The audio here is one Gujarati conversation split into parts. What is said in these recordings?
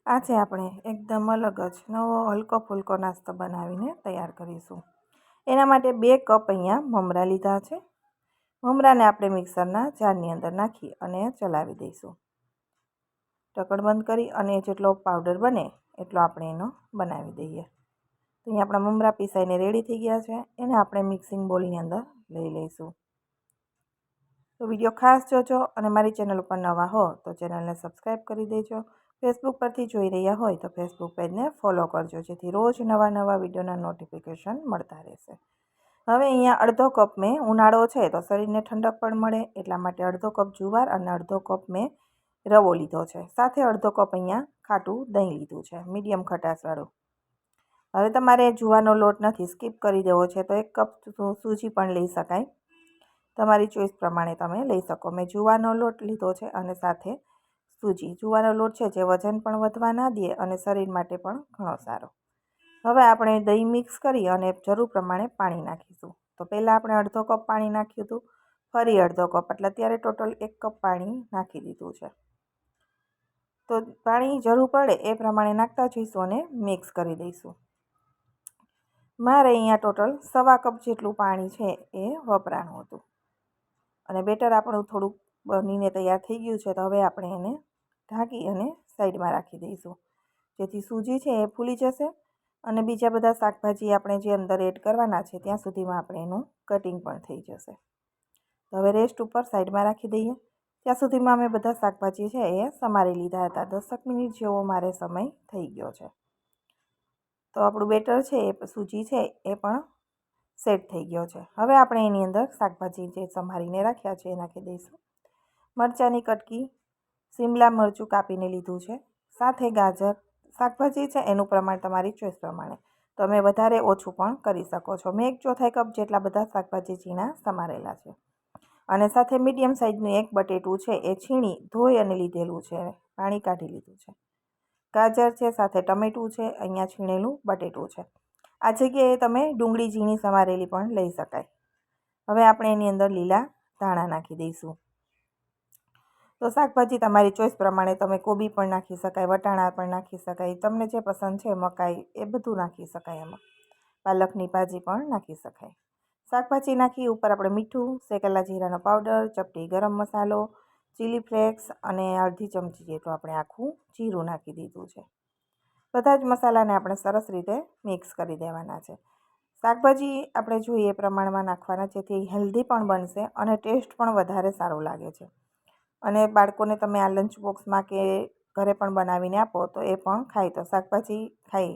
આજે આપણે એકદમ અલગ જ નવો હલકો ફૂલકો નાસ્તો બનાવીને તૈયાર કરીશું. એના માટે 2 કપ અહીંયા મમરા લીધા છે. મમરાને આપણે મિક્સરના જારની અંદર નાખી અને ચલાવી દઈશું. ઢક્કણ બંધ કરી અને જેટલો પાવડર બને એટલો આપણે એનો બનાવી દઈએ. તો અહીંયા આપણા મમરા પીસાઈને રેડી થઈ ગયા છે. એને આપણે મિક્સિંગ બોલની અંદર લઈ લઈશું. તો વિડીયો ખાસ જોજો અને મારી ચેનલ ઉપર નવા હો તો ચેનલને સબસ્ક્રાઈબ કરી દેજો. ફેસબુક પરથી જોઈ રહ્યા હોય તો ફેસબુક પેજને ફોલો કરજો, જેથી રોજ નવા વિડીયોના નોટિફિકેશન મળતા રહેશે. હવે અહીંયા અડધો કપ મેં, ઉનાળો છે તો શરીરને ઠંડક પણ મળે એટલા માટે અડધો કપ જુવાર અને અડધો કપ મેં રવો લીધો છે. સાથે અડધો કપ અહીંયા ખાટું દહીં લીધું છે, મીડિયમ ખટાશવાળું. હવે તમારે જુવારનો લોટ નથી, સ્કીપ કરી દેવો છે તો 1 કપ સૂજી પણ લઈ શકાય. તમારી ચોઈસ પ્રમાણે તમે લઈ શકો. મેં જુવારનો લોટ લીધો છે અને સાથે સૂજી. જુવારનો લોટ છે જે વજન પણ વધવા ના દે અને શરીર માટે પણ ઘણો સારો. હવે આપણે દહીં મિક્સ કરી અને જરૂર પ્રમાણે પાણી નાખીશું. તો પહેલાં આપણે અડધો કપ પાણી નાખ્યું હતું, ફરી અડધો કપ, એટલે અત્યારે ટોટલ 1 કપ પાણી નાખી દીધું છે. તો પાણી જરૂર પડે એ પ્રમાણે નાખતા જઈશું અને મિક્સ કરી દઈશું. મારે અહીંયા ટોટલ 1.25 કપ જેટલું પાણી છે એ વપરાણું હતું. અને બેટર આપણું થોડુંક બનીને તૈયાર થઈ ગયું છે. તો હવે આપણે એને ઢાંકી અને સાઈડમાં રાખી દઈશું, જેથી સૂજી છે એ ફૂલી જશે અને બીજા બધા શાકભાજી આપણે જે અંદર એડ કરવાના છે ત્યાં સુધીમાં આપણે એનું કટિંગ પણ થઈ જશે. તો હવે રેસ્ટ ઉપર સાઈડમાં રાખી દઈએ. ત્યાં સુધીમાં અમે બધા શાકભાજી છે એ સમારી લીધા હતા. 10 મિનિટ જેવો મારે સમય થઈ ગયો છે. તો આપણું બેટર છે એ સૂજી છે એ પણ સેટ થઈ ગયો છે. હવે આપણે એની અંદર શાકભાજી જે સમારીને રાખ્યા છે એ નાખી દઈશું. મરચાંની કટકી, શિમલા મરચું કાપીને લીધું છે, સાથે ગાજર. શાકભાજી છે એનું પ્રમાણ તમારી ચોઈસ પ્રમાણે તમે વધારે ઓછું પણ કરી શકો છો. મેં 1/4 કપ જેટલા બધા શાકભાજી ઝીણા સમારેલા છે. અને સાથે મીડિયમ સાઇઝનું 1 બટેટું છે એ છીણી ધોઈ અને લીધેલું છે, પાણી કાઢી લીધું છે. ગાજર છે, સાથે ટમેટું છે, અહીંયા છીણેલું બટેટું છે. આ જગ્યાએ તમે ડુંગળી ઝીણી સમારેલી પણ લઈ શકાય. હવે આપણે એની અંદર લીલા ધાણા નાખી દઈશું. તો શાકભાજી તમારી ચોઈસ પ્રમાણે તમે કોબી પણ નાખી શકાય, વટાણા પણ નાખી શકાય, તમને જે પસંદ છે, મકાઈ, એ બધું નાખી શકાય. એમાં પાલકની ભાજી પણ નાખી શકાય. શાકભાજી નાખી ઉપર આપણે મીઠું, શેકેલા જીરાનો પાવડર, ચપટી ગરમ મસાલો, ચીલી ફ્લેક્સ અને અડધી ચમચી જેટલું આપણે આખું જીરું નાખી દીધું છે. બધા જ મસાલાને આપણે સરસ રીતે મિક્સ કરી દેવાના છે. શાકભાજી આપણે જોઈએ એ પ્રમાણમાં નાખવાના, જેથી હેલ્ધી પણ બનશે અને ટેસ્ટ પણ વધારે સારો લાગે છે. અને બાળકોને તમે આ લંચ બોક્સમાં કે ઘરે પણ બનાવીને આપો તો એ પણ ખાય. તો શાકભાજી ખાય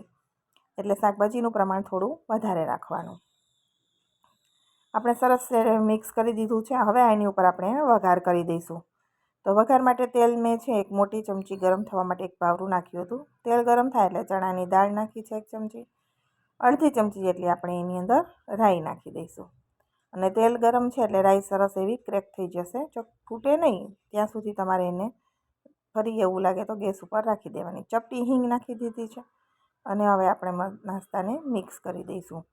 એટલે શાકભાજીનું પ્રમાણ થોડું વધારે રાખવાનું. આપણે સરસ મિક્સ કરી દીધું છે. હવે એની ઉપર આપણે વઘાર કરી દઈશું. તો વઘાર માટે તેલ મેં છે 1 મોટી ચમચી ગરમ થવા માટે 1 પાવરું નાખ્યું હતું. તેલ ગરમ થાય એટલે ચણાની દાળ નાખી છે 1 ચમચી. અડધી ચમચી જેટલી આપણે એની અંદર રાઈ નાખી દઈશું. અને તેલ ગરમ છે એટલે રાઈ સરસ એવી ક્રેક થઈ જશે. જો ફૂટે નહીં ત્યાં સુધી તમારે એને ફરી એવું લાગે તો ગેસ ઉપર રાખી દેવાની. ચપટી હિંગ નાખી દીધી છે અને હવે આપણે નાસ્તાને મિક્સ કરી દઈશું.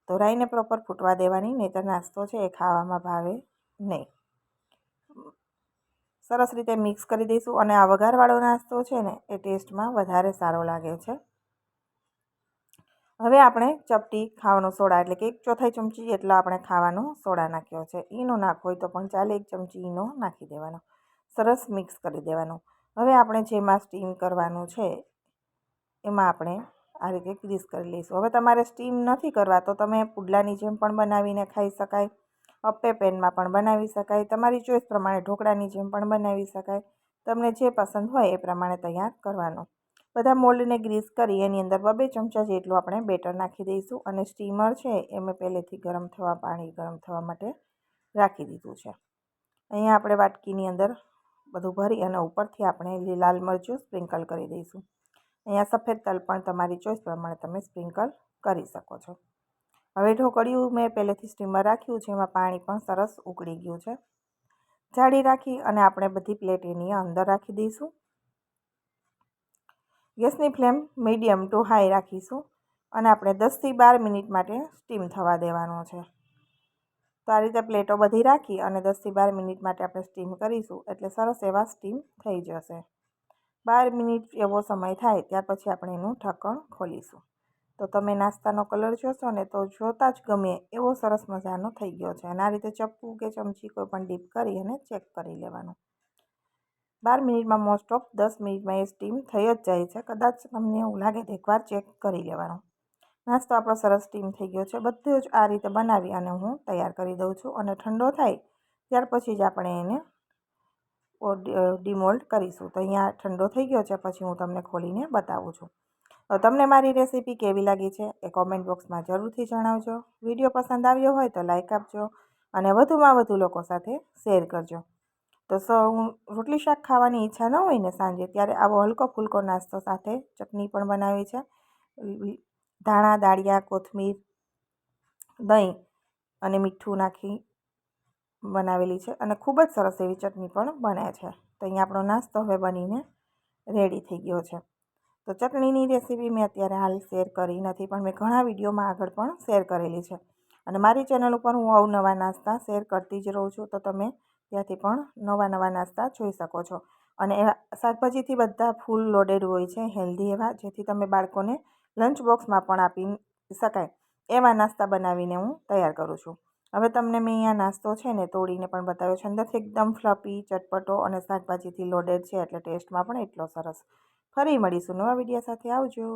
તો રાઈને પ્રોપર ફૂટવા દેવાની, નહીંતર નાસ્તો છે એ ખાવામાં ભાવે નહીં. સરસ રીતે મિક્સ કરી દઈશું. અને આ વઘારવાળો નાસ્તો છે ને એ ટેસ્ટમાં વધારે સારો લાગે છે. હવે આપણે ચપટી ખાવાનો સોડા, એટલે કે 1/4 ચમચી જેટલો આપણે ખાવાનો સોડા નાખ્યો છે. ઈનો નાખવો હોય તો પણ ચાલે, 1 ચમચી ઈનો નાખી દેવાનો. સરસ મિક્સ કરી દેવાનું. હવે આપણે જેમાં સ્ટીમ કરવાનું છે એમાં આપણે આ રીતે ગ્રીસ કરી લઈશું. હવે તમારે સ્ટીમ નથી કરવા તો તમે પુડલાની જેમ પણ બનાવીને ખાઈ શકાય, અપ્પે પેનમાં પણ બનાવી શકાય, તમારી ચોઈસ પ્રમાણે ઢોકળાની જેમ પણ બનાવી શકાય. તમને જે પસંદ હોય એ પ્રમાણે તૈયાર કરવાનું. બધા મોલ્ડને ગ્રીસ કરી એની અંદર 2 ચમચા જેટલું આપણે બેટર નાખી દઈશું. અને સ્ટીમર છે એ મેં પહેલેથી પાણી ગરમ થવા માટે રાખી દીધું છે. અહીંયા આપણે વાટકીની અંદર બધું ભરી અને ઉપરથી આપણે લાલ મરચું સ્પ્રિંકલ કરી દઈશું. અહીંયા સફેદ તલ પણ તમારી ચોઈસ પ્રમાણે તમે સ્પ્રિંકલ કરી શકો છો. હવે ઢોકળિયું મેં પહેલેથી સ્ટીમર રાખ્યું છે, એમાં પાણી પણ સરસ ઉકળી ગયું છે. જાળી રાખી અને આપણે બધી પ્લેટ એની અંદર રાખી દઈશું. ગેસની ફ્લેમ મીડિયમ ટુ હાઈ રાખીશું અને આપણે 10થી 12 મિનિટ માટે સ્ટીમ થવા દેવાનો છે. તો આ રીતે પ્લેટો બધી રાખી અને 10થી 12 મિનિટ માટે આપણે સ્ટીમ કરીશું એટલે સરસ એવા સ્ટીમ થઈ જશે. 12 મિનિટ એવો સમય થાય ત્યાર પછી આપણે એનું ઢક્કણ ખોલીશું. તો તમે નાસ્તાનો કલર જોશો ને તો જોતાં જ ગમે એવો સરસ મજાનો થઈ ગયો છે. અને આ રીતે ચપ્પુ કે ચમચી કોઈ પણ ડીપ કરી અને ચેક કરી લેવાનું. 12 મિનિટમાં મોસ્ટ ઓફ 10 મિનિટમાં એ સ્ટીમ થઈ જ જાય છે. કદાચ તમને એવું લાગે તો એકવાર ચેક કરી લેવાનું. નાસ્તો આપણો સરસ સ્ટીમ થઈ ગયો છે. બધું જ આ રીતે બનાવી અને હું તૈયાર કરી દઉં છું. અને ઠંડો થાય ત્યાર પછી જ આપણે એને ડિમોલ્ડ કરીશું. તો અહીંયા ઠંડો થઈ ગયો છે. પછી હું તમને ખોલીને બતાવું છું. તમને મારી રેસીપી કેવી લાગી છે એ કોમેન્ટ બોક્સમાં જરૂરથી જણાવજો. વિડીયો પસંદ આવ્યો હોય તો લાઈક આપજો અને વધુમાં વધુ લોકો સાથે શેર કરજો. તો રોટલી શાક ખાવાની ઈચ્છા ન હોય ને સાંજે, ત્યારે આવો હલકો ફૂલકો નાસ્તો સાથે ચટણી પણ બનાવી છે. ધાણા, દાળિયા, કોથમીર, દહીં અને મીઠું નાખી બનાવેલી છે અને ખૂબ જ સરસ એવી ચટણી પણ બને છે. તો અહીંયા આપણો નાસ્તો હવે બનીને રેડી થઈ ગયો છે. તો ચટણીની રેસીપી મેં અત્યારે હાલ શેર કરી નથી, પણ મેં ઘણા વિડીયોમાં આગળ પણ શેર કરેલી છે. અને મારી ચેનલ ઉપર હું અવનવા નાસ્તા શેર કરતી જ રહું છું. તો તમે ત્યાંથી પણ નવા નાસ્તા જોઈ શકો છો. અને શાકભાજીથી બધા ફૂલ લોડેડ હોય છે, હેલ્ધી એવા, જેથી તમે બાળકોને લંચ બોક્સમાં પણ આપી શકાય એવા નાસ્તા બનાવીને હું તૈયાર કરું છું. હવે તમને મેં અહીંયા નાસ્તો છે ને તોડીને પણ બતાવ્યો છે. અંદરથી એકદમ ફ્લફી, ચટપટો અને શાકભાજીથી લોડેડ છે, એટલે ટેસ્ટમાં પણ એટલો સરસ. ફરી મળીશું નવા વિડીયો સાથે. આવજો.